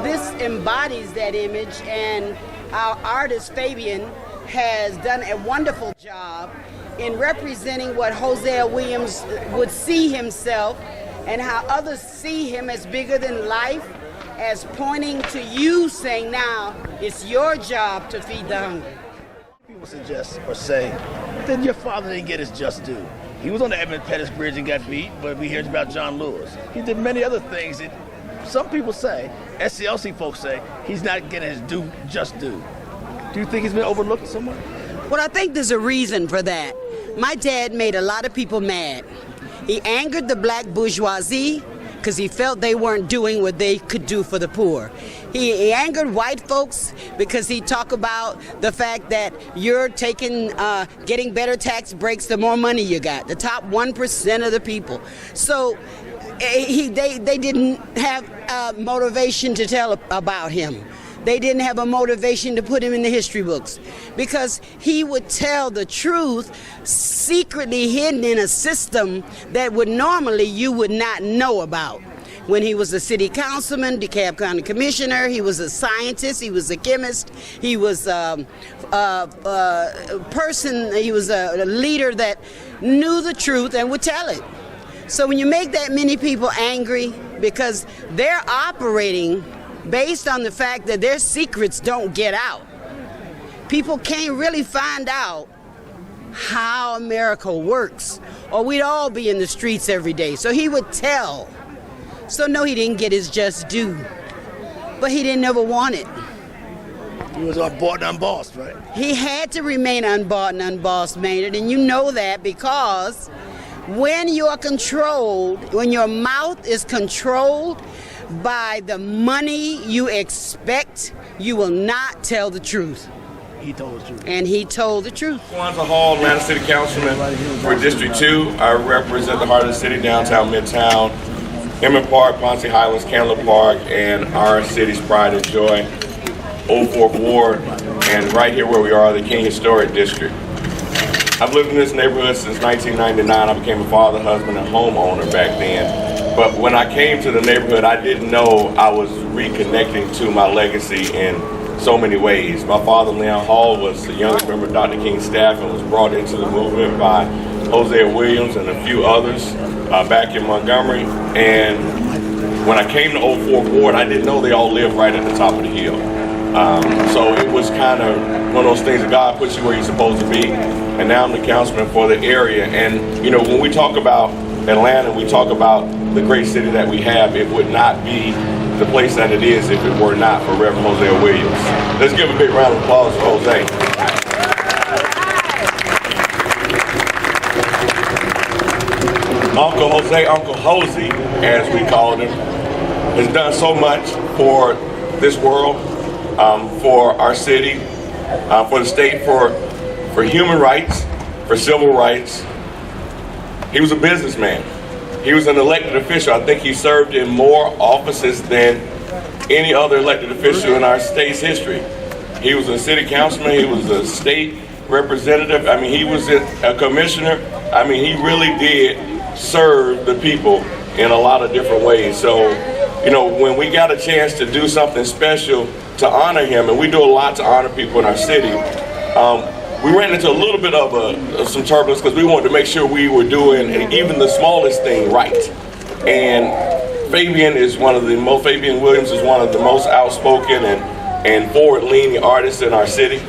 this embodies that image, and our artist Fabian has done a wonderful job in representing what Hosea Williams would see himself and how others see him as bigger than life, as pointing to you, saying, now it's your job to feed the hungry. People suggest or say that your father didn't get his just due. He was on the Edmund Pettus Bridge and got beat, but we heard about John Lewis. He did many other things that some people say, SCLC folks say, he's not getting his just due. Do you think he's been overlooked somewhere? Well, I think there's a reason for that. My dad made a lot of people mad. He angered the black bourgeoisie because he felt they weren't doing what they could do for the poor. He angered white folks because he talked about the fact that you're getting better tax breaks the more money you got, the top 1% of the people. So they didn't have motivation to tell about him. They didn't have a motivation to put him in the history books because he would tell the truth secretly hidden in a system that would normally you would not know about. When he was a city councilman, DeKalb County commissioner, he was a scientist, he was a chemist, he was a leader that knew the truth and would tell it. So when you make that many people angry because they're operating based on the fact that their secrets don't get out, people can't really find out how America works, or we'd all be in the streets every day. So he would tell. So no, he didn't get his just due, but he didn't ever want it. He was unbought and unbossed, right? He had to remain unbought and unbossed, Maynard, and you know that because when you're controlled, when your mouth is controlled by the money you expect, you will not tell the truth. He told the truth. And he told the truth. Kwanzaa Hall, Atlanta City Councilman for District 2. I represent the heart of the city, downtown, Midtown, Emmett Park, Ponce Highlands, Candler Park, and our city's pride and joy, Old Fourth Ward, and right here where we are, the King Historic District. I've lived in this neighborhood since 1999. I became a father, husband, and homeowner back then. But when I came to the neighborhood, I didn't know I was reconnecting to my legacy in so many ways. My father, Leon Hall, was the youngest member of Dr. King's staff and was brought into the movement by Hosea Williams and a few others back in Montgomery. And when I came to Old Fourth Ward, I didn't know they all lived right at the top of the hill. So it was kind of one of those things that God puts you where you're supposed to be. And now I'm the councilman for the area. And, you know, when we talk about Atlanta, we talk about the great city that we have, it would not be the place that it is if it were not for Reverend Hosea Williams. Let's give a big round of applause for Jose. Uncle Jose, Uncle Hosey, as we called him, has done so much for this world, for our city, for the state, for human rights, for civil rights. He was a businessman. He was an elected official. I think he served in more offices than any other elected official in our state's history. He was a city councilman. He was a state representative. I mean, he was a commissioner. I mean, he really did serve the people in a lot of different ways. So, you know, when we got a chance to do something special to honor him, and we do a lot to honor people in our city, we ran into a little bit of some turbulence because we wanted to make sure we were doing even the smallest thing right. And Fabian Williams is one of the most outspoken and forward-leaning artists in our city.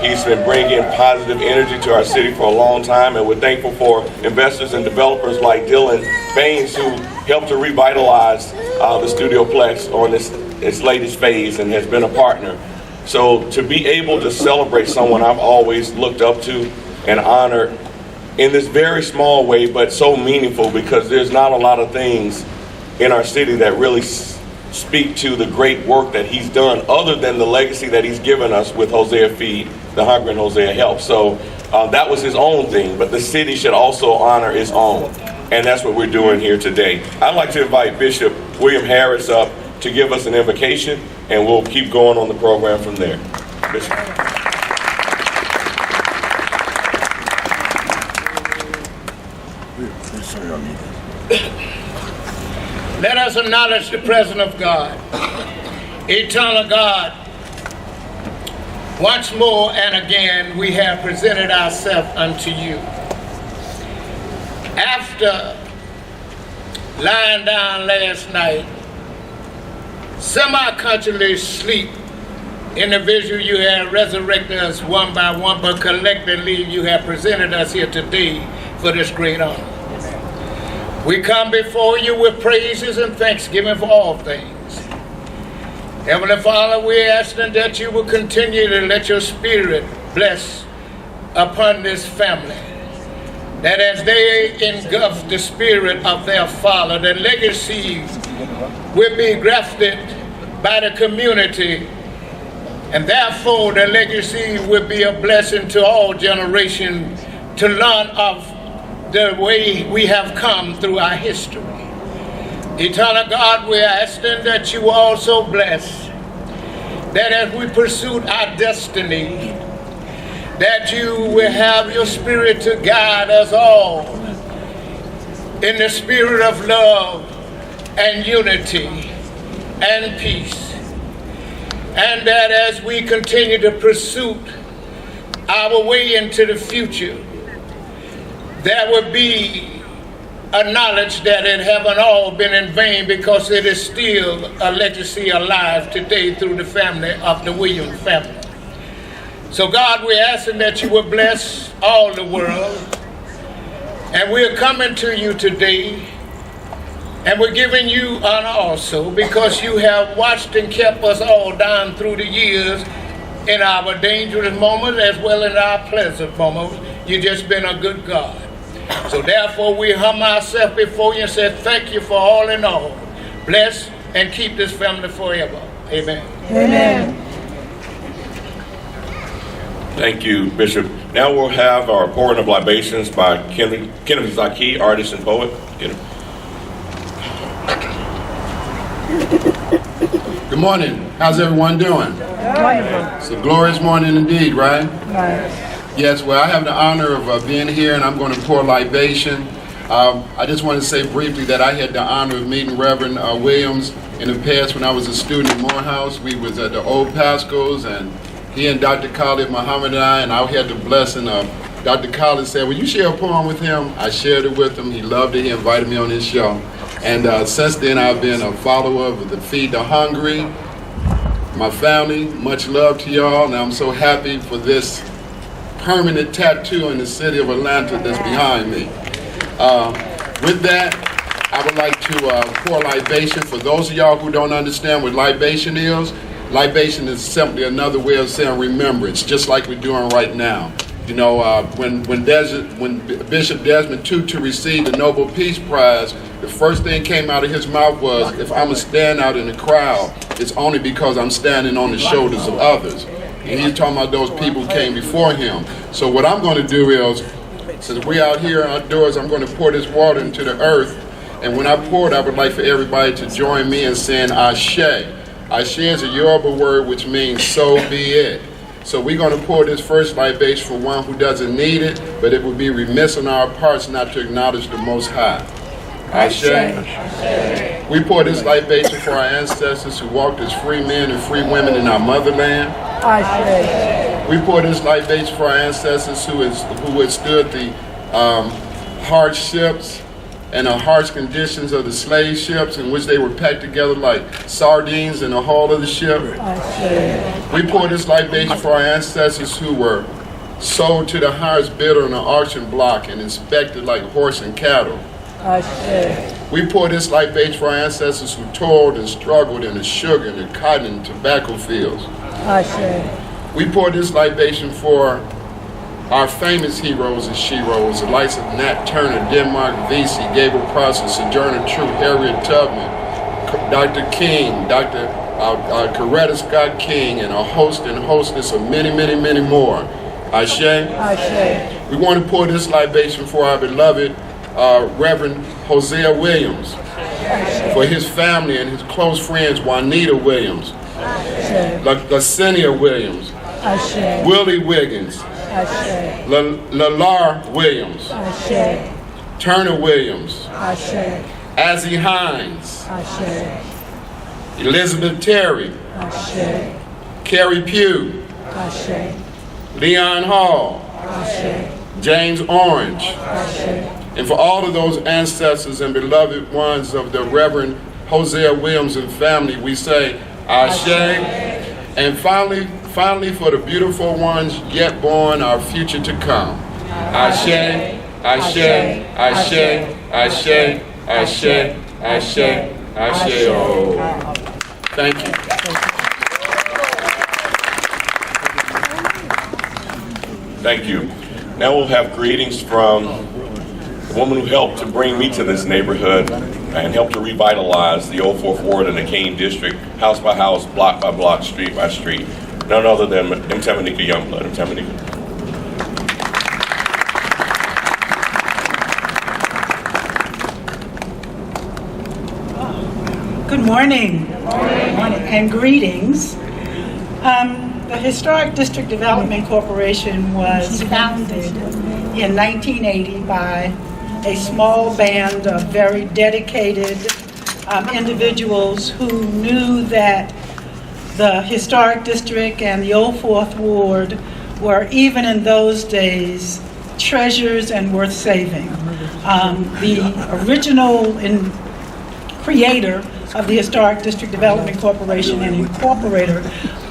He's been bringing positive energy to our city for a long time, and we're thankful for investors and developers like Dylan Baines, who helped to revitalize the Studioplex on its latest phase and has been a partner. So to be able to celebrate someone I've always looked up to and honored in this very small way, but so meaningful, because there's not a lot of things in our city that really speak to the great work that he's done, other than the legacy that he's given us with Hosea Feed the Hungry and Hosea Help. So that was his own thing, but the city should also honor its own. And that's what we're doing here today. I'd like to invite Bishop William Harris up to give us an invocation, and we'll keep going on the program from there. Bishop. Let us acknowledge the presence of God. Eternal God, once more and again we have presented ourselves unto you. After lying down last night, semi-consciously sleep, individual, you have resurrected us one by one, but collectively you have presented us here today for this great honor. We come before you with praises and thanksgiving for all things. Heavenly Father, we're asking that you will continue to let your spirit bless upon this family, that as they engulf the spirit of their father, the legacy will be grafted by the community, and therefore the legacy will be a blessing to all generations to learn of the way we have come through our history. Eternal God, we're asking that you will also bless, that as we pursue our destiny, that you will have your spirit to guide us all in the spirit of love and unity and peace. And that as we continue to pursue our way into the future, there will be a knowledge that it haven't all been in vain, because it is still a legacy alive today through the family of the Williams family. So God, we're asking that you will bless all the world, and we're coming to you today, and we're giving you honor also, because you have watched and kept us all down through the years in our dangerous moments as well as our pleasant moments. You've just been a good God. So therefore we humble ourselves before you and say thank you for all in all. Bless and keep this family forever. Amen. Amen. Thank you, Bishop. Now we'll have our pouring of libations by Kenneth Zaki, artist and poet. Kenneth. Good morning. How's everyone doing? Wonderful. It's a glorious morning indeed, right? Right. Yes, well, I have the honor of being here, and I'm going to pour libation. I just want to say briefly that I had the honor of meeting Reverend Williams in the past when I was a student at Morehouse. We was at the Old Pascals, and he and Dr. Khalid Muhammad and I had the blessing of Dr. Khalid said, will you share a poem with him? I shared it with him. He loved it. He invited me on his show. And since then, I've been a follower of the Feed the Hungry. My family, much love to y'all, and I'm so happy for this permanent tattoo in the city of Atlanta that's behind me. With that, I would like to pour libation. For those of y'all who don't understand what libation is simply another way of saying remembrance, just like we're doing right now. You know, when Bishop Desmond Tutu received the Nobel Peace Prize, the first thing came out of his mouth was, if I'm a stand out in the crowd, it's only because I'm standing on the shoulders of others. And he's talking about those people who came before him. So what I'm going to do is, since we're out here outdoors, I'm going to pour this water into the earth. And when I pour it, I would like for everybody to join me in saying Ashe. Ashe is a Yoruba word which means so be it. So we're going to pour this first libation for one who doesn't need it, but it would be remiss on our parts not to acknowledge the Most High. Ashe. We pour this libation for our ancestors who walked as free men and free women in our motherland. Ashe. We pour this libation for our ancestors who withstood the hardships and the harsh conditions of the slave ships in which they were packed together like sardines in the hull of the ship. Ashe. We pour this libation for our ancestors who were sold to the highest bidder on the auction block and inspected like horse and cattle. Ashe. We pour this libation for our ancestors who toiled and struggled in the sugar and the cotton and tobacco fields. Ashe. We pour this libation for our famous heroes and sheroes, the likes of Nat Turner, Denmark Vesey, Gabriel Prosser, Sojourner Truth, Harriet Tubman, Dr. King, Dr. Coretta Scott King, and a host and hostess of many, many, many more. Ashe. Ashe. We want to pour this libation for our beloved Reverend Hosea Williams, for his family and his close friends, Juanita Williams, Lacinia Williams, Ashe. Willie Wiggins, Ashe. Lalar Williams, Ashe. Turner Williams, Ashe. Azzy Hines, Ashe. Elizabeth Terry, Ashe. Carrie Pugh, Ashe. Leon Hall, Ashe. James Orange, Ashe. and for all of those ancestors and beloved ones of the Reverend Hosea Williams and family, we say Ashe. And finally for the beautiful ones yet born, our future to come. Ashe, Ashe, Ashe, Ashe, Ashe, Ashe, Ashe. Oh. Thank you. Thank you. Now we'll have greetings from the woman who helped to bring me to this neighborhood and helped to revitalize the Old Fourth Ward in the Kane District, house by house, block by block, street by street. None other than Tamanika Youngblood. Tamanika. Good morning. Good morning. And greetings. The Historic District Development Corporation was founded in 1980 by a small band of very dedicated individuals who knew that the Historic District and the Old Fourth Ward were, even in those days, treasures and worth saving. The original creator of the Historic District Development Corporation and incorporator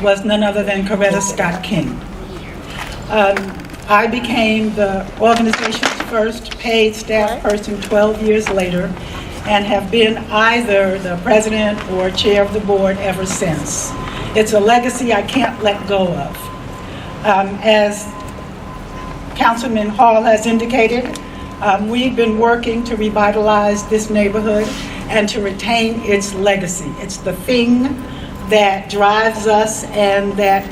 was none other than Coretta Scott King. I became the organization's first paid staff person 12 years later and have been either the president or chair of the board ever since. It's a legacy I can't let go of. As Councilman Hall has indicated, we've been working to revitalize this neighborhood and to retain its legacy. It's the thing that drives us and that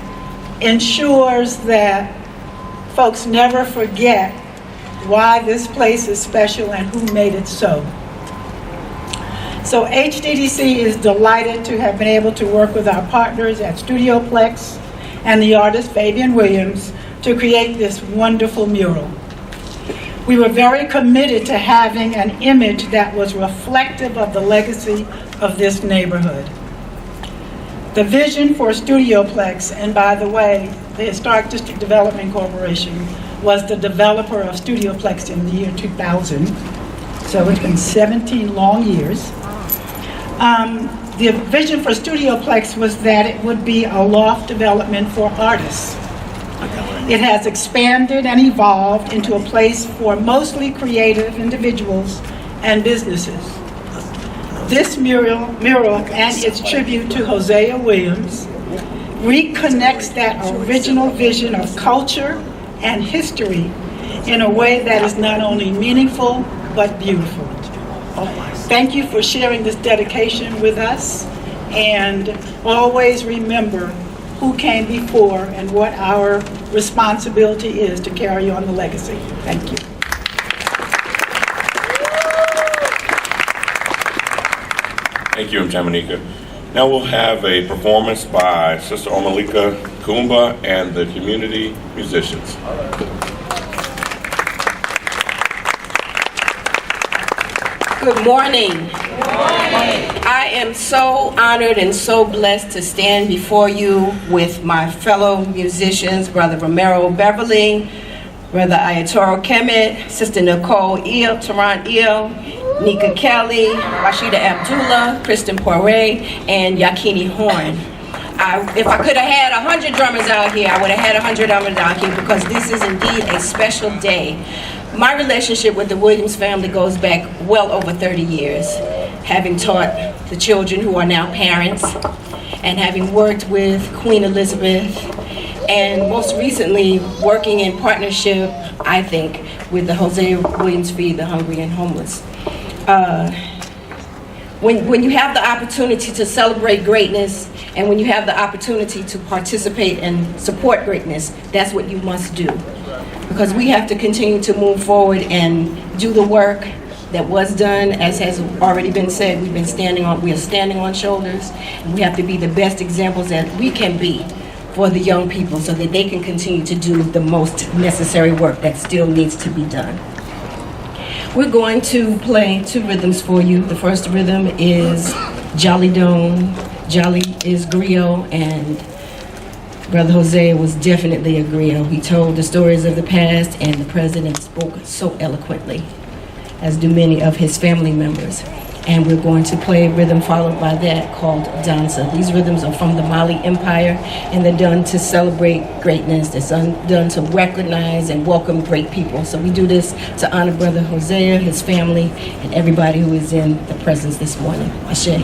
ensures that folks never forget why this place is special and who made it so. So HDDC is delighted to have been able to work with our partners at Studioplex and the artist Fabian Williams to create this wonderful mural. We were very committed to having an image that was reflective of the legacy of this neighborhood. The vision for Studioplex, and by the way, the Historic District Development Corporation was the developer of Studioplex in the year 2000, so it's been 17 long years. The vision for Studioplex was that it would be a loft development for artists. It has expanded and evolved into a place for mostly creative individuals and businesses. This mural and its tribute to Hosea Williams reconnects that original vision of culture and history in a way that is not only meaningful, but beautiful. Thank you for sharing this dedication with us, and always remember who came before and what our responsibility is to carry on the legacy. Thank you. Thank you, Tamanika. Now we'll have a performance by Sister Omalika Kumba and the community musicians. Good morning. Good morning. I am so honored and so blessed to stand before you with my fellow musicians, Brother Romero Beverly, Brother Ayatoro Kemet, Sister Nicole Eel, Tehran Eel, Nika Kelly, Rashida Abdullah, Kristen Poirier, and Yakini Horn. If I could have had 100 drummers out here, I would have had 100 drummers out here, because this is indeed a special day. My relationship with the Williams family goes back well over 30 years, having taught the children who are now parents, and having worked with Queen Elizabeth, and most recently working in partnership, I think, with the Hosea Williams Feed the Hungry and Homeless. When you have the opportunity to celebrate greatness, and when you have the opportunity to participate and support greatness, that's what you must do. Because we have to continue to move forward and do the work that was done. As has already been said, we are standing on shoulders, and we have to be the best examples that we can be for the young people, so that they can continue to do the most necessary work that still needs to be done. We're going to play two rhythms for you. The first rhythm is Jolly Dome, Jolly is griot, and Brother Hosea was definitely a griot. He told the stories of the past, and the president spoke so eloquently, as do many of his family members. And we're going to play a rhythm followed by that called danza. These rhythms are from the Mali Empire, and they're done to celebrate greatness. They're done to recognize and welcome great people. So we do this to honor Brother Hosea, his family, and everybody who is in the presence this morning. Ashe.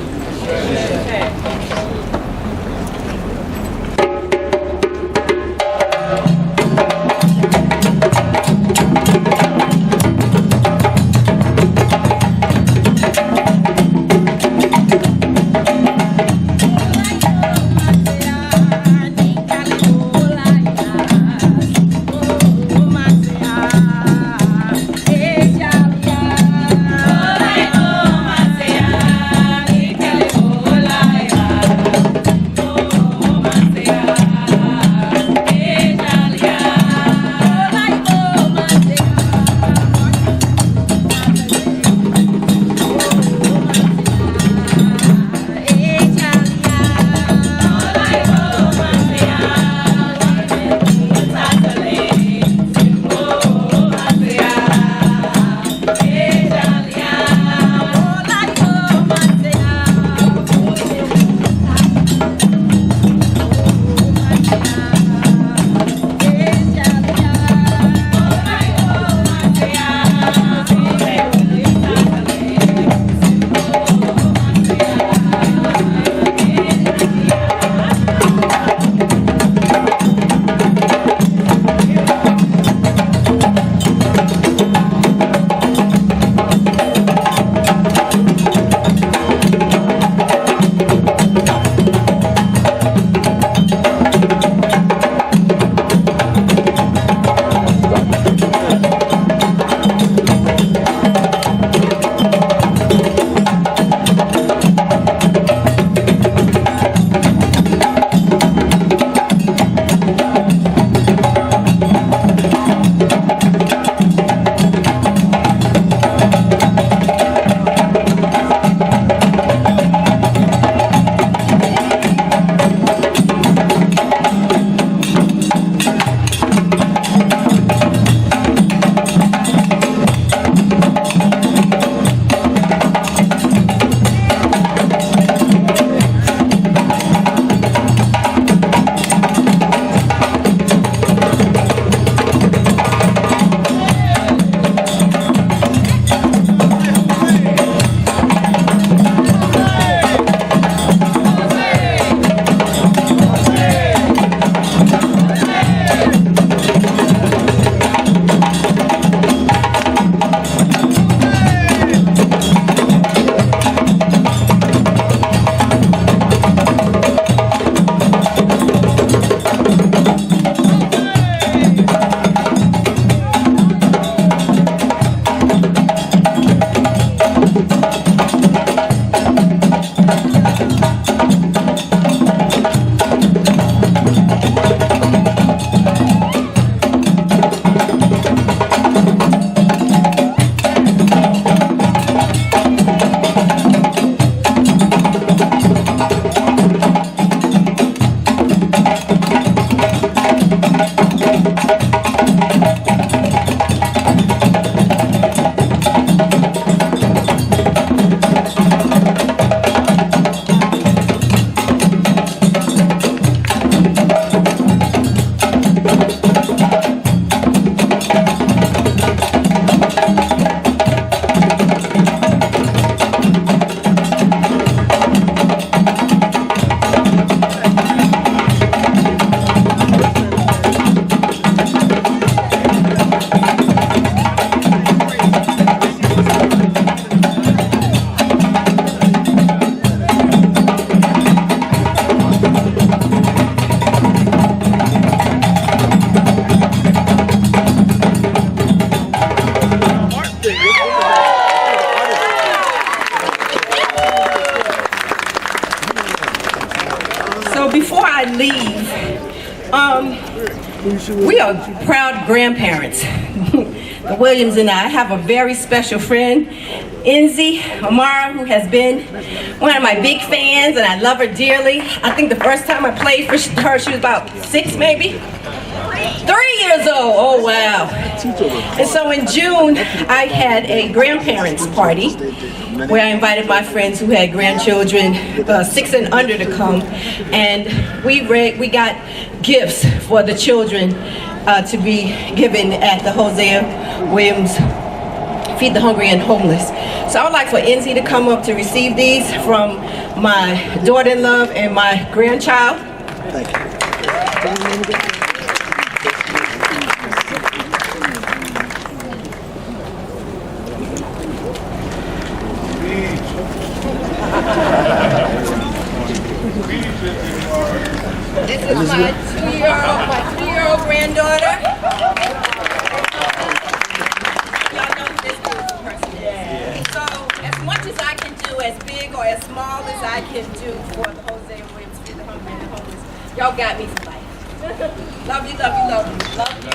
We are proud grandparents. The Williams and I have a very special friend Enzi Omar, who has been one of my big fans, and I love her dearly. I think the first time I played for her, she was about 6 maybe. 3 years old, oh wow. And so in June, I had a grandparents' party where I invited my friends who had grandchildren 6 and under to come, and we got gifts for the children to be given at the Hosea Williams Feed the Hungry and Homeless. So I would like for Enzi to come up to receive these from my daughter-in-law and my grandchild. Thank you. This is my two-year-old granddaughter. Y'all know who this person is. So as much as I can do, as big or as small as I can do for the Hosea Williams Feed the Hungry and the Homeless, y'all got me for life. Love you, love you, love you. Love you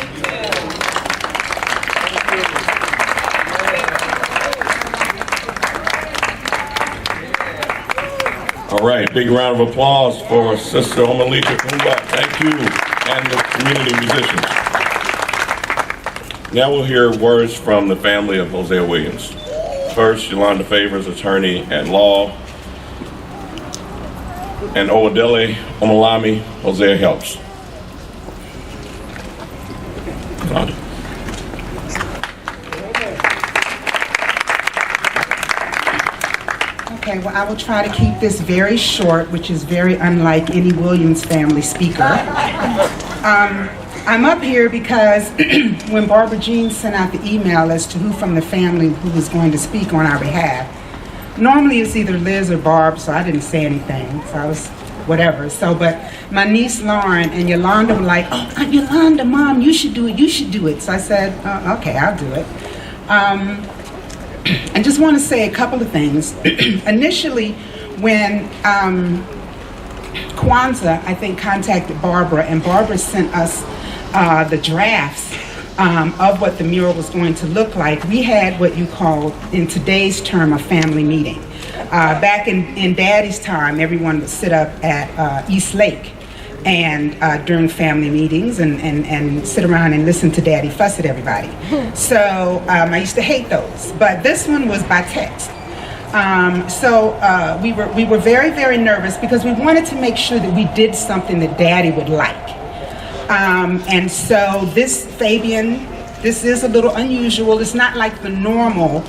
All right, big round of applause for Sister Omilami. Thank you, and the community musicians. Now we'll hear words from the family of Hosea Williams. First, Yolanda Favors, attorney at law, and Owodele Omilami, Hosea helps. Yolanda. Okay, well, I will try to keep this very short, which is very unlike any Williams family speaker. I'm up here because when Barbara Jean sent out the email as to who from the family who was going to speak on our behalf, normally it's either Liz or Barb, so I didn't say anything, so I was whatever. So, but my niece Lauren and Yolanda were like, "Oh, Aunt Yolanda, Mom, you should do it. So I said, okay, I'll do it. I just want to say a couple of things. Initially, when Kwanzaa, I think, contacted Barbara, and Barbara sent us the drafts of what the mural was going to look like, we had what you call, in today's term, a family meeting. Back in Daddy's time, everyone would sit up at East Lake and during family meetings and sit around and listen to Daddy fuss at everybody. So I used to hate those, but this one was by text. So we were very, very nervous because we wanted to make sure that we did something that Daddy would like. And so this Fabian, this is a little unusual. It's not like the normal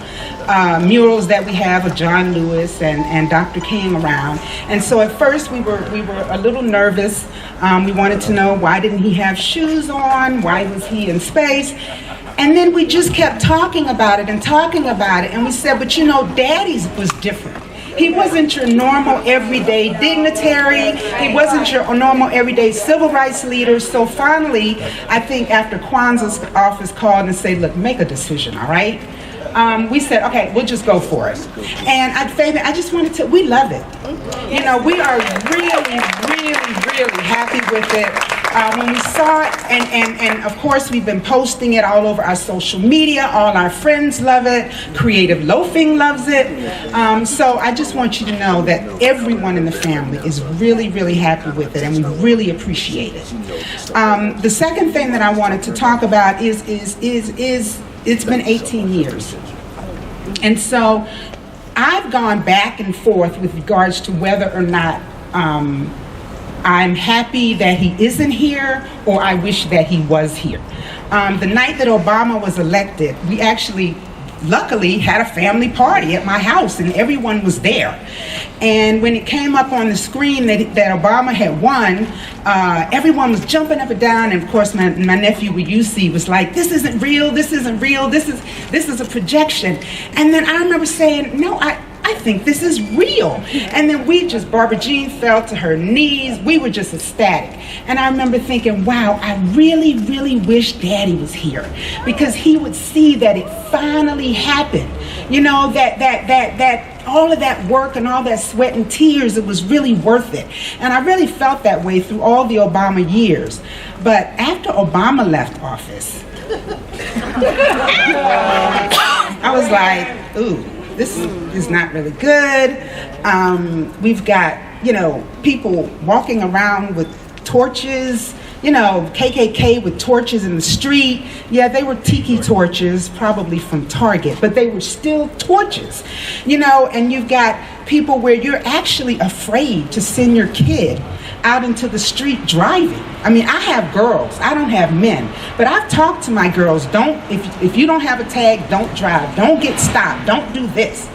murals that we have of John Lewis and Dr. King around. And so at first we were a little nervous. We wanted to know, why didn't he have shoes on? Why was he in space? And then we just kept talking about it. And we said, but you know, Daddy's was different. He wasn't your normal everyday dignitary. He wasn't your normal everyday civil rights leader. So finally, I think after Kwanzaa's office called and said, look, make a decision, all right? We said, okay, we'll just go for it. And Fabian, I just wanted to, we love it. You know, we are really, really, really happy with it. When we saw it, and of course we've been posting it all over our social media. All our friends love it. Creative Loafing loves it. So I just want you to know that everyone in the family is really, really happy with it, and we really appreciate it. The second thing that I wanted to talk about is it's been 18 years. And so I've gone back and forth with regards to whether or not I'm happy that he isn't here, or I wish that he was here. The night that Obama was elected, we actually, luckily, had a family party at my house, and everyone was there. And when it came up on the screen that Obama had won, everyone was jumping up and down. And of course, my nephew UC was like, "This isn't real. This isn't real. This is a projection." And then I remember saying, "No, I think this is real." And then Barbara Jean fell to her knees. We were just ecstatic. And I remember thinking, wow, I really, really wish Daddy was here, because he would see that it finally happened. You know, that all of that work and all that sweat and tears, it was really worth it. And I really felt that way through all the Obama years. But after Obama left office, I was like, ooh. this is not really good. We've got, people walking around with torches, KKK with torches in the street. Yeah, they were tiki torches, probably from Target, but they were still torches, and you've got people where you're actually afraid to send your kid out into the street driving. I mean, I have girls, I don't have men, but I've talked to my girls, if you don't have a tag, don't drive, don't get stopped, don't do this.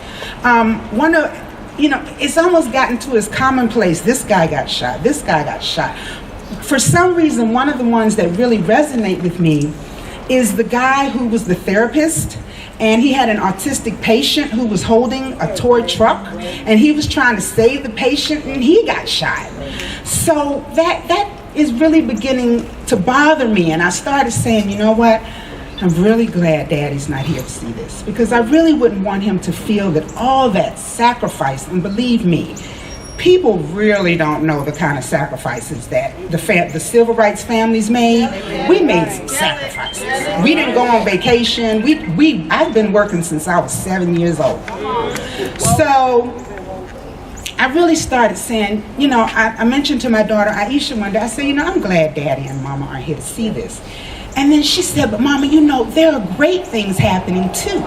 It's almost gotten to as commonplace, this guy got shot, this guy got shot. For some reason, one of the ones that really resonate with me is the guy who was the therapist, and he had an autistic patient who was holding a toy truck, and he was trying to save the patient, and he got shot. So that is really beginning to bother me, and I started saying, you know what? I'm really glad Daddy's not here to see this, because I really wouldn't want him to feel that all that sacrifice, and believe me, people really don't know the kind of sacrifices that the civil rights families made. We made some sacrifices. We didn't go on vacation. I've been working since I was 7 years old. So I really started saying, I mentioned to my daughter Aisha one day, I said, I'm glad Daddy and Mama are here to see this. And then she said, but Mama, there are great things happening too.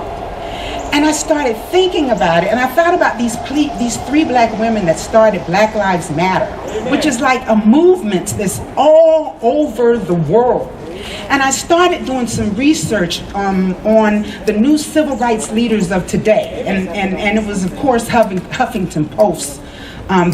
And I started thinking about it, and I thought about these 3 black women that started Black Lives Matter, which is like a movement that's all over the world. And I started doing some research on the new civil rights leaders of today, and it was, of course, Huffington Post,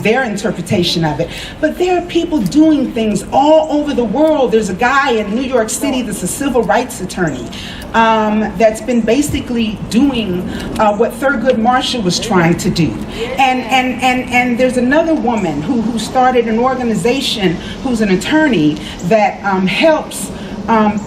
their interpretation of it. But there are people doing things all over the world. There's a guy in New York City that's a civil rights attorney that's been basically doing what Thurgood Marshall was trying to do. And there's another woman who started an organization who's an attorney that helps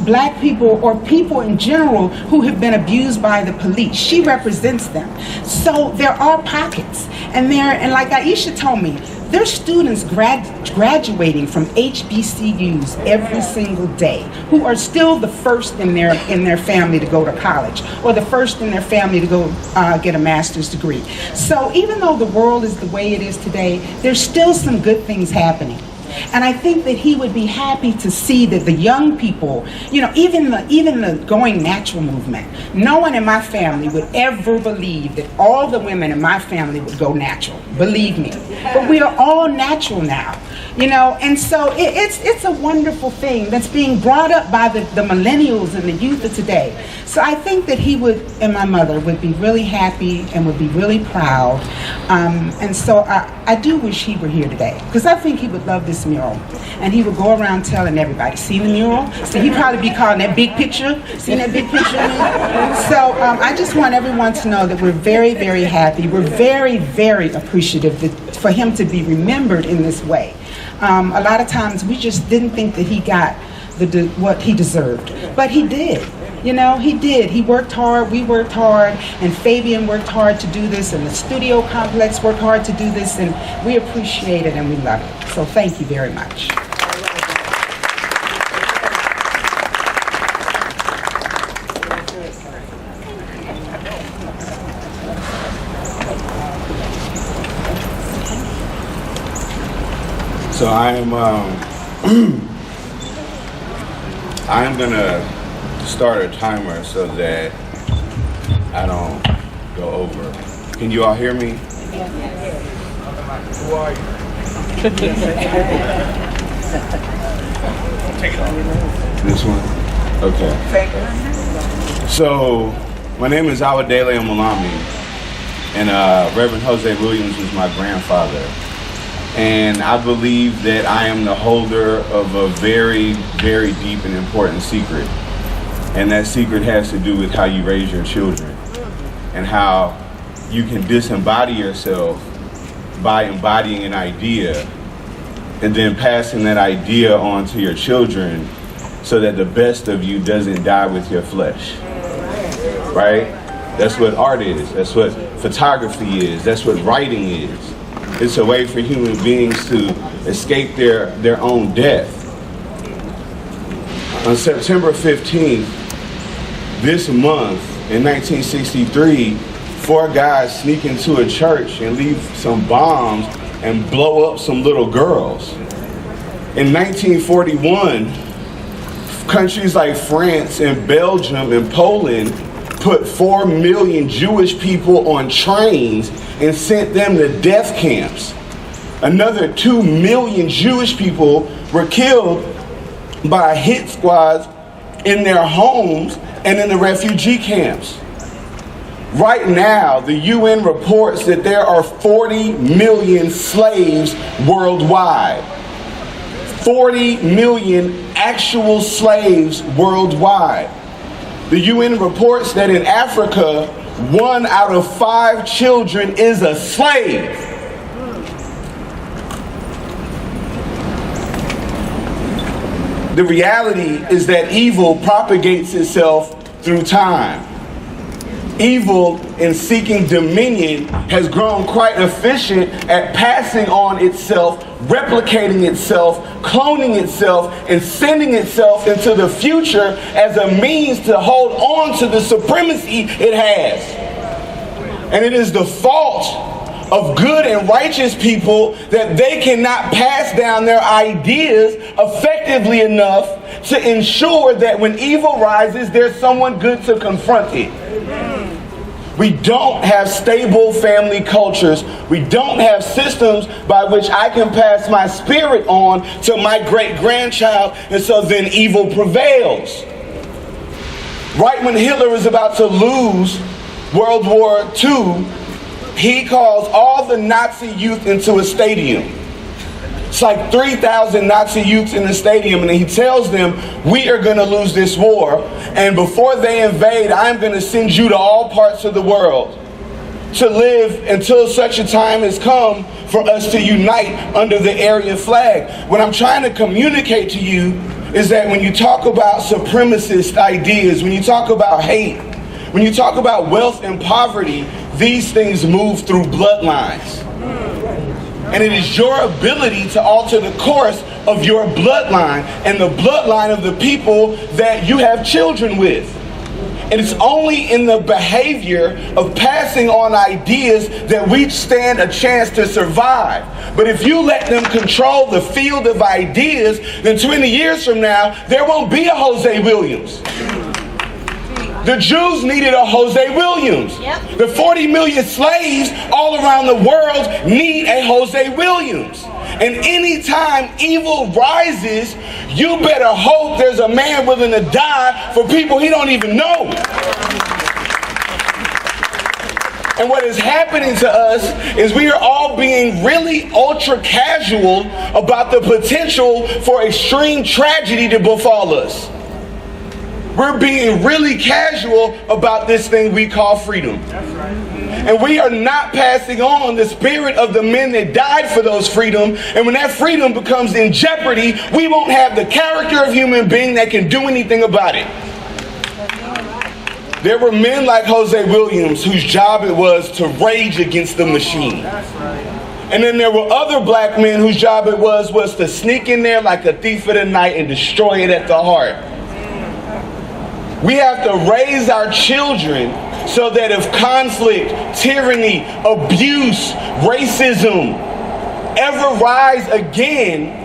black people or people in general who have been abused by the police. She represents them. So there are pockets, and like Aisha told me, there's students graduating from HBCUs every single day who are still the first in their family to go to college, or the first in their family to go get a master's degree. So even though the world is the way it is today, there's still some good things happening. And I think that he would be happy to see that the young people, even the going natural movement, no one in my family would ever believe that all the women in my family would go natural. Believe me. But we are all natural now, and so it's a wonderful thing that's being brought up by the millennials and the youth of today. So I think that he would, and my mother, would be really happy and would be really proud. And so I do wish he were here today, because I think he would love this mural, and he would go around telling everybody, see the mural? So he'd probably be calling that big picture, seen that big picture? So I just want everyone to know that we're very, very happy. We're very, very appreciative for him to be remembered in this way. A lot of times we just didn't think that he got what he deserved, but he did. He did. He worked hard, we worked hard, and Fabian worked hard to do this, and the studio complex worked hard to do this, and we appreciate it and we love it. So thank you very much. So I am gonna start a timer so that I don't go over. Can you all hear me? Who are you? This one? Okay. So my name is Elisabeth Omilami, and Reverend Hosea Williams was my grandfather. And I believe that I am the holder of a very, very deep and important secret. And that secret has to do with how you raise your children, and how you can disembody yourself by embodying an idea and then passing that idea on to your children so that the best of you doesn't die with your flesh, right? That's what art is. That's what photography is. That's what writing is. It's a way for human beings to escape their own death. On September 15th, this month in 1963, 4 guys sneak into a church and leave some bombs and blow up some little girls. In 1941, countries like France and Belgium and Poland put 4 million Jewish people on trains and sent them to death camps. Another 2 million Jewish people were killed by hit squads in their homes and in the refugee camps. Right now, the UN reports that there are 40 million slaves worldwide. 40 million actual slaves worldwide. The UN reports that in Africa, 1 out of 5 children is a slave. The reality is that evil propagates itself through time. Evil, in seeking dominion, has grown quite efficient at passing on itself, replicating itself, cloning itself, and sending itself into the future as a means to hold on to the supremacy it has. And it is the fault of good and righteous people that they cannot pass down their ideas effectively enough to ensure that when evil rises, there's someone good to confront it. We don't have stable family cultures. We don't have systems by which I can pass my spirit on to my great-grandchild, and so then evil prevails. Right when Hitler is about to lose World War II, he calls all the Nazi youth into a stadium. It's like 3,000 Nazi youths in the stadium, and he tells them, we are going to lose this war, and before they invade, I'm going to send you to all parts of the world to live until such a time has come for us to unite under the Aryan flag. What I'm trying to communicate to you is that when you talk about supremacist ideas, when you talk about hate, when you talk about wealth and poverty, these things move through bloodlines. And it is your ability to alter the course of your bloodline and the bloodline of the people that you have children with. And it's only in the behavior of passing on ideas that we stand a chance to survive. But if you let them control the field of ideas, then 20 years from now, there won't be a Hosea Williams. The Jews needed a Hosea Williams. Yep. The 40 million slaves all around the world need a Hosea Williams. And anytime evil rises, you better hope there's a man willing to die for people he don't even know. And what is happening to us is we are all being really ultra casual about the potential for extreme tragedy to befall us. We're being really casual about this thing we call freedom. That's right. And we are not passing on the spirit of the men that died for those freedom. And when that freedom becomes in jeopardy, we won't have the character of human being that can do anything about it. There were men like Hosea Williams whose job it was to rage against the machine. And then there were other black men whose job it was to sneak in there like a thief of the night and destroy it at the heart. We have to raise our children so that if conflict, tyranny, abuse, racism ever rise again,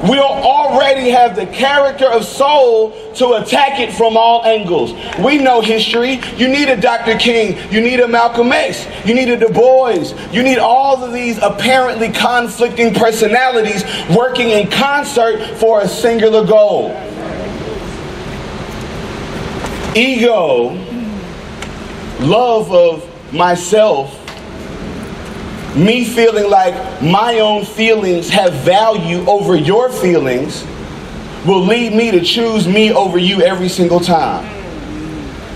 we'll already have the character of soul to attack it from all angles. We know history. You need a Dr. King. You need a Malcolm X. You need a Du Bois. You need all of these apparently conflicting personalities working in concert for a singular goal. Ego, love of myself, me feeling like my own feelings have value over your feelings will lead me to choose me over you every single time.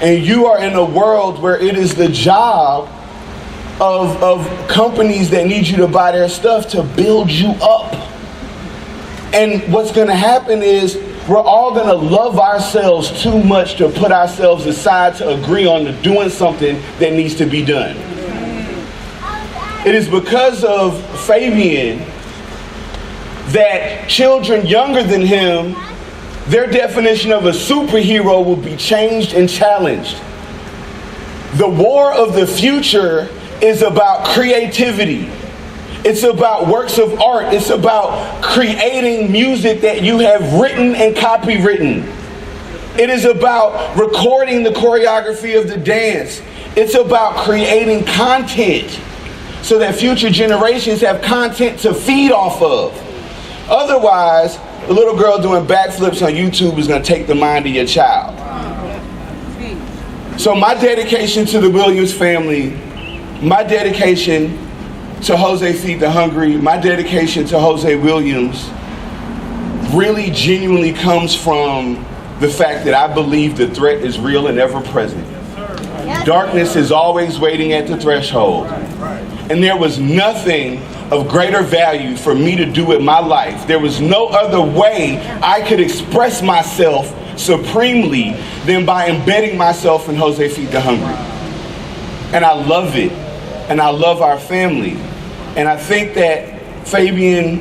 And you are in a world where it is the job of companies that need you to buy their stuff to build you up. And what's going to happen is we're all going to love ourselves too much to put ourselves aside to agree on doing something that needs to be done. It is because of Fabian that children younger than him, their definition of a superhero will be changed and challenged. The war of the future is about creativity. It's about works of art. It's about creating music that you have written and copywritten. It is about recording the choreography of the dance. It's about creating content so that future generations have content to feed off of. Otherwise, the little girl doing backflips on YouTube is going to take the mind of your child. So my dedication to the Williams family, my dedication to Jose Feed the Hungry, my dedication to Hosea Williams really genuinely comes from the fact that I believe the threat is real and ever present. Darkness is always waiting at the threshold. And there was nothing of greater value for me to do with my life. There was no other way I could express myself supremely than by embedding myself in Jose Feed the Hungry. And I love it. And I love our family. And I think that, Fabian,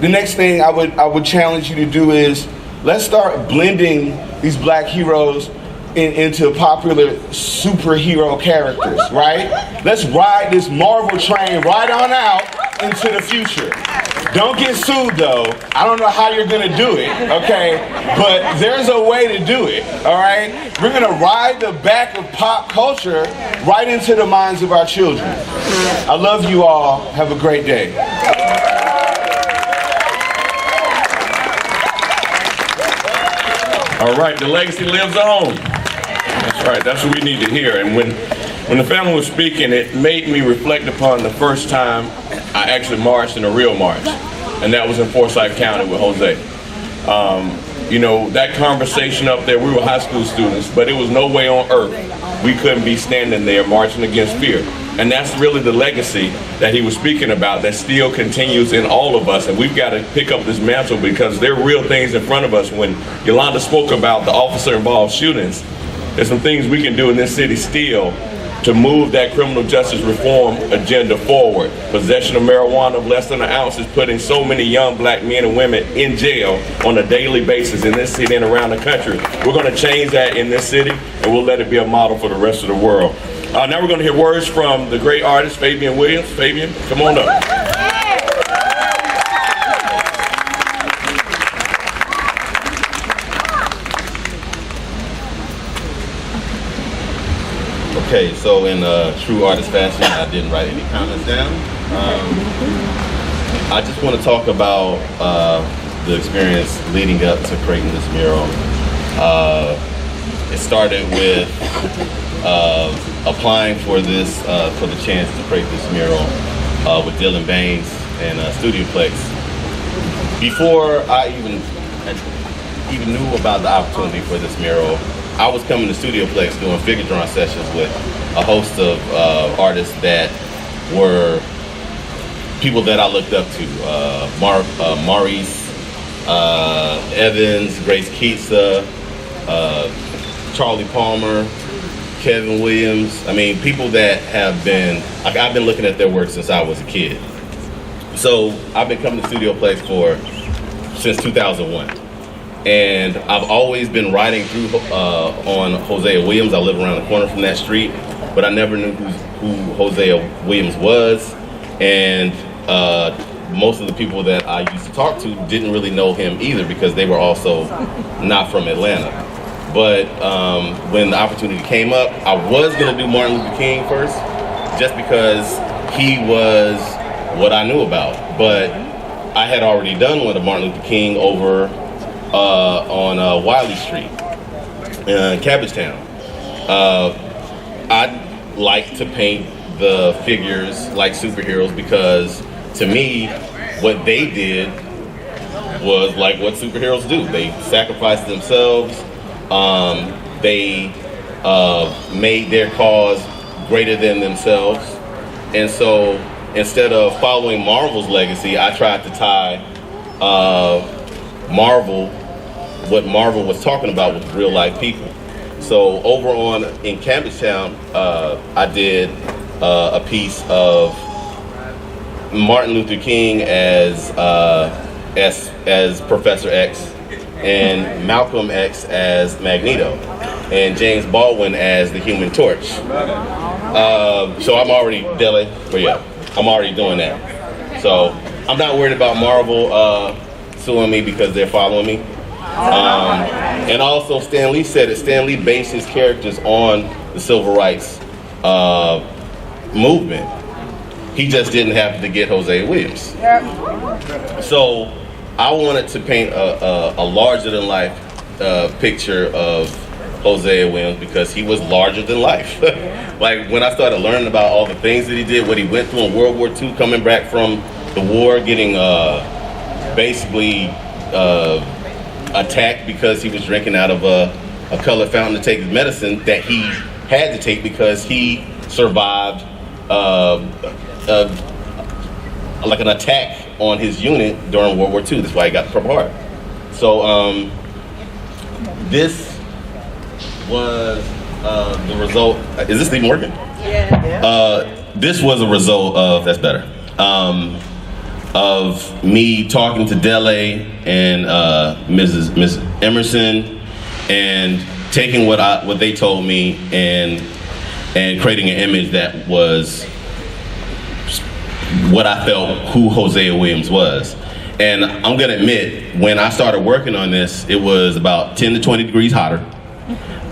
the next thing I would challenge you to do is, let's start blending these black heroes into popular superhero characters, right? Let's ride this Marvel train right on out into the future. Don't get sued though. I don't know how you're gonna do it, okay? But there's a way to do it, all right? We're gonna ride the back of pop culture right into the minds of our children. I love you all. Have a great day. All right, the legacy lives on. That's right, that's what we need to hear. And when the family was speaking, it made me reflect upon the first time I actually marched in a real march. And that was in Forsyth County with Jose. You know, that conversation up there, we were high school students, but it was no way on earth we couldn't be standing there marching against fear. And that's really the legacy that he was speaking about that still continues in all of us. And we've got to pick up this mantle because there are real things in front of us. When Yolanda spoke about the officer-involved shootings, there's some things we can do in this city still to move that criminal justice reform agenda forward. Possession of marijuana of less than an ounce is putting so many young black men and women in jail on a daily basis in this city and around the country. We're going to change that in this city, and we'll let it be a model for the rest of the world. Now we're going to hear words from the great artist, Fabian Williams. Fabian, come on up. Okay, so in true artist fashion, I didn't write any comments down. I just want to talk about the experience leading up to creating this mural. It started with applying for this, for the chance to create this mural with Dylan Baines and Studioplex. Before I even knew about the opportunity for this mural, I was coming to Studioplex doing figure drawing sessions with a host of artists that were people that I looked up to. Maurice Evans, Grace Keitsa, Charlie Palmer, Kevin Williams. I mean, people that have been, I've been looking at their work since I was a kid. So I've been coming to Studioplex since 2001. And I've always been riding through on Hosea Williams. I live around the corner from that street, but I never knew who Hosea Williams was. And most of the people that I used to talk to didn't really know him either because they were also not from Atlanta. But when the opportunity came up, I was gonna do Martin Luther King first, just because he was what I knew about. But I had already done one of Martin Luther King over on Wiley Street in Cabbagetown. I like to paint the figures like superheroes because to me, what they did was like what superheroes do. They sacrificed themselves. They made their cause greater than themselves. And so instead of following Marvel's legacy, I tried to tie what Marvel was talking about with real life people. So over in Cabbagetown, I did a piece of Martin Luther King as Professor X and Malcolm X as Magneto. and James Baldwin as the Human Torch. So I'm already I'm already doing that. So I'm not worried about Marvel suing me because they're following me. And also Stan Lee said it. Stan Lee based his characters on the civil rights movement. He just didn't happen to get Hosea Williams. So I wanted to paint a larger than life picture of Hosea Williams because he was larger than life. Like when I started learning about all the things that he did, what he went through in World War II, coming back from the war, getting basically attacked because he was drinking out of a colored fountain to take his medicine that he had to take because he survived like an attack on his unit during World War II. That's why he got the Purple Heart. So this was the result. Is this thing working? Yeah. This was a result of, that's better, of me talking to Dele and Ms. Emerson and taking what they told me and creating an image that was what I felt who Hosea Williams was. And I'm gonna admit, when I started working on this, it was about 10 to 20 degrees hotter.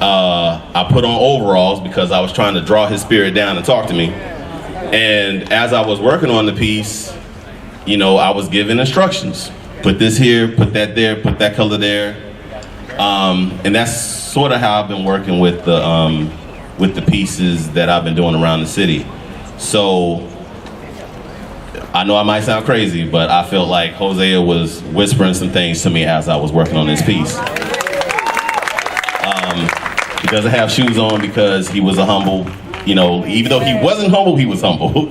I put on overalls because I was trying to draw his spirit down and talk to me. And as I was working on the piece, you know, I was given instructions. Put this here, put that there, put that color there. And that's sort of how I've been working with the pieces that I've been doing around the city. So I know I might sound crazy, but I felt like Hosea was whispering some things to me as I was working on this piece. He doesn't have shoes on because he was a humble, you know, even though he wasn't humble, he was humble.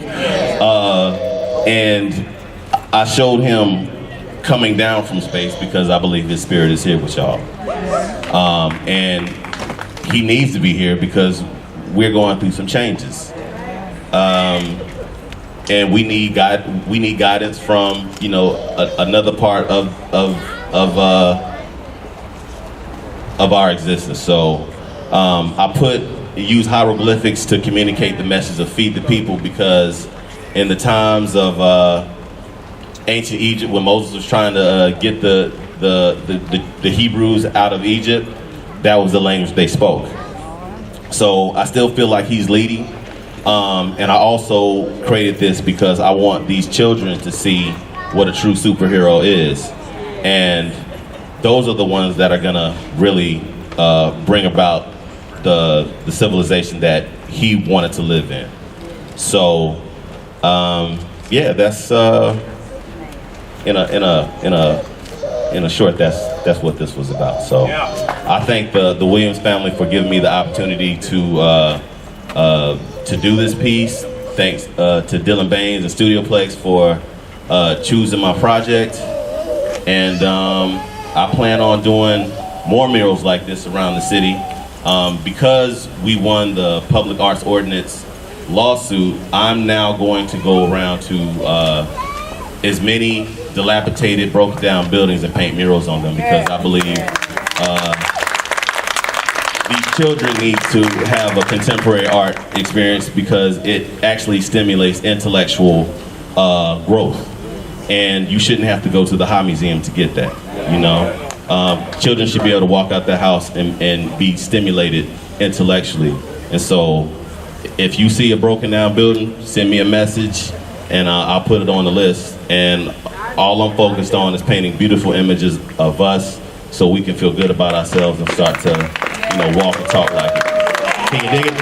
And I showed him coming down from space because I believe his spirit is here with y'all. And he needs to be here because we're going through some changes. And we need guidance from, you know, another part of our existence. So I use hieroglyphics to communicate the message of feed the people, because in the times of ancient Egypt, when Moses was trying to get the Hebrews out of Egypt, that was the language they spoke. So I still feel like he's leading. And I also created this because I want these children to see what a true superhero is. And those are the ones that are gonna really bring about the civilization that he wanted to live in. So yeah, that's in a short, that's what this was about. So I thank the Williams family for giving me the opportunity to do this piece. Thanks to Dylan Baines and Studioplex for choosing my project. And I plan on doing more murals like this around the city. Because we won the Public Arts Ordinance lawsuit, I'm now going to go around to as many dilapidated, broken down buildings and paint murals on them, because I believe these children need to have a contemporary art experience because it actually stimulates intellectual growth. And you shouldn't have to go to the High Museum to get that, you know? Children should be able to walk out their house and be stimulated intellectually. And so if you see a broken down building, send me a message and I'll put it on the list. And all I'm focused on is painting beautiful images of us so we can feel good about ourselves and start to, you know, walk and talk like it. Can you dig it?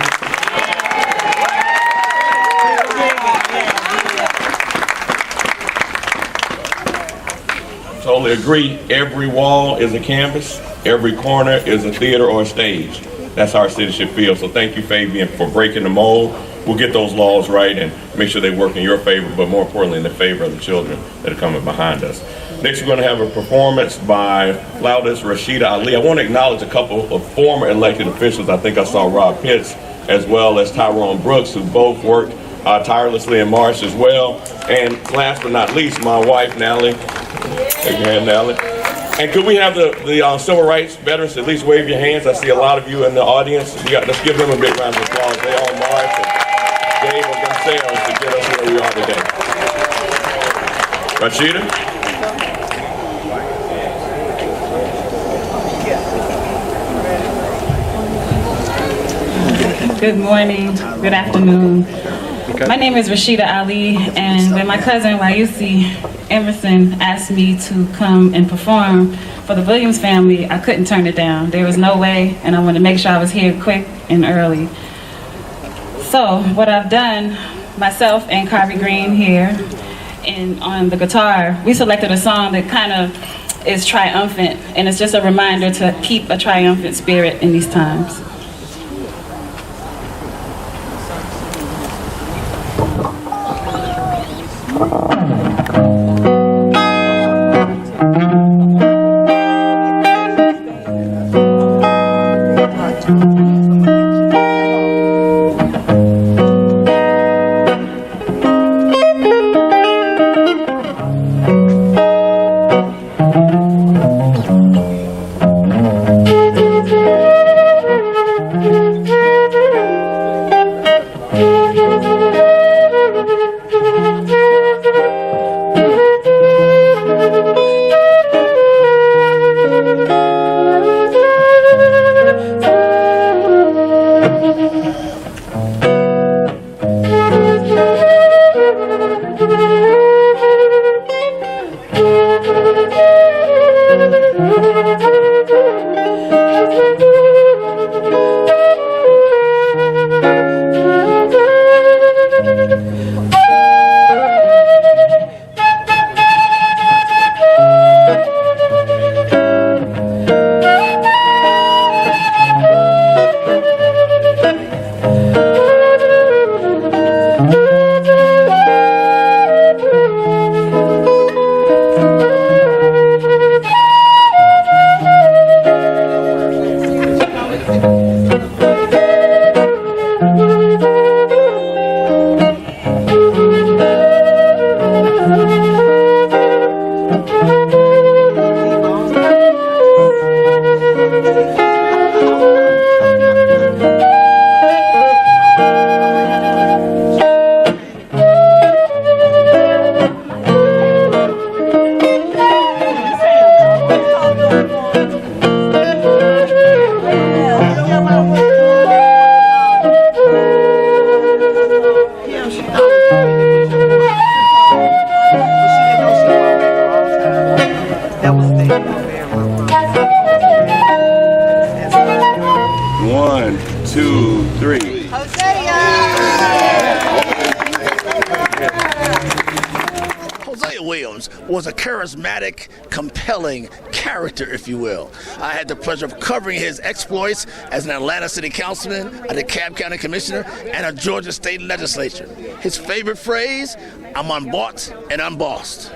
Totally agree. Every wall is a canvas. Every corner is a theater or a stage. That's how our city should feel. So thank you, Fabian, for breaking the mold. We'll get those laws right and make sure they work in your favor, but more importantly, in the favor of the children that are coming behind us. Next, we're going to have a performance by flautist Rashida Ali. I want to acknowledge a couple of former elected officials. I think I saw Rob Pitts as well as Tyrone Brooks, who both worked tirelessly in March as well. And last but not least, my wife, Nally. Take your hand, Nally. And could we have the civil rights veterans at least wave your hands? I see a lot of you in the audience. Let's give them a big round of applause. They all marched and gave of themselves to get us where we are today. Rashida? Good morning, good afternoon. My name is Rashida Ali, and when my cousin Wayusi Emerson asked me to come and perform for the Williams family, I couldn't turn it down. There was no way, and I wanted to make sure I was here quick and early. So what I've done, myself and Carvey Green here, and on the guitar, we selected a song that kind of is triumphant, and it's just a reminder to keep a triumphant spirit in these times. Hosea Williams was a charismatic, compelling character, if you will. I had the pleasure of covering his exploits as an Atlanta City Councilman, a DeKalb County Commissioner, and a Georgia State Legislature. His favorite phrase, I'm unbought and unbossed.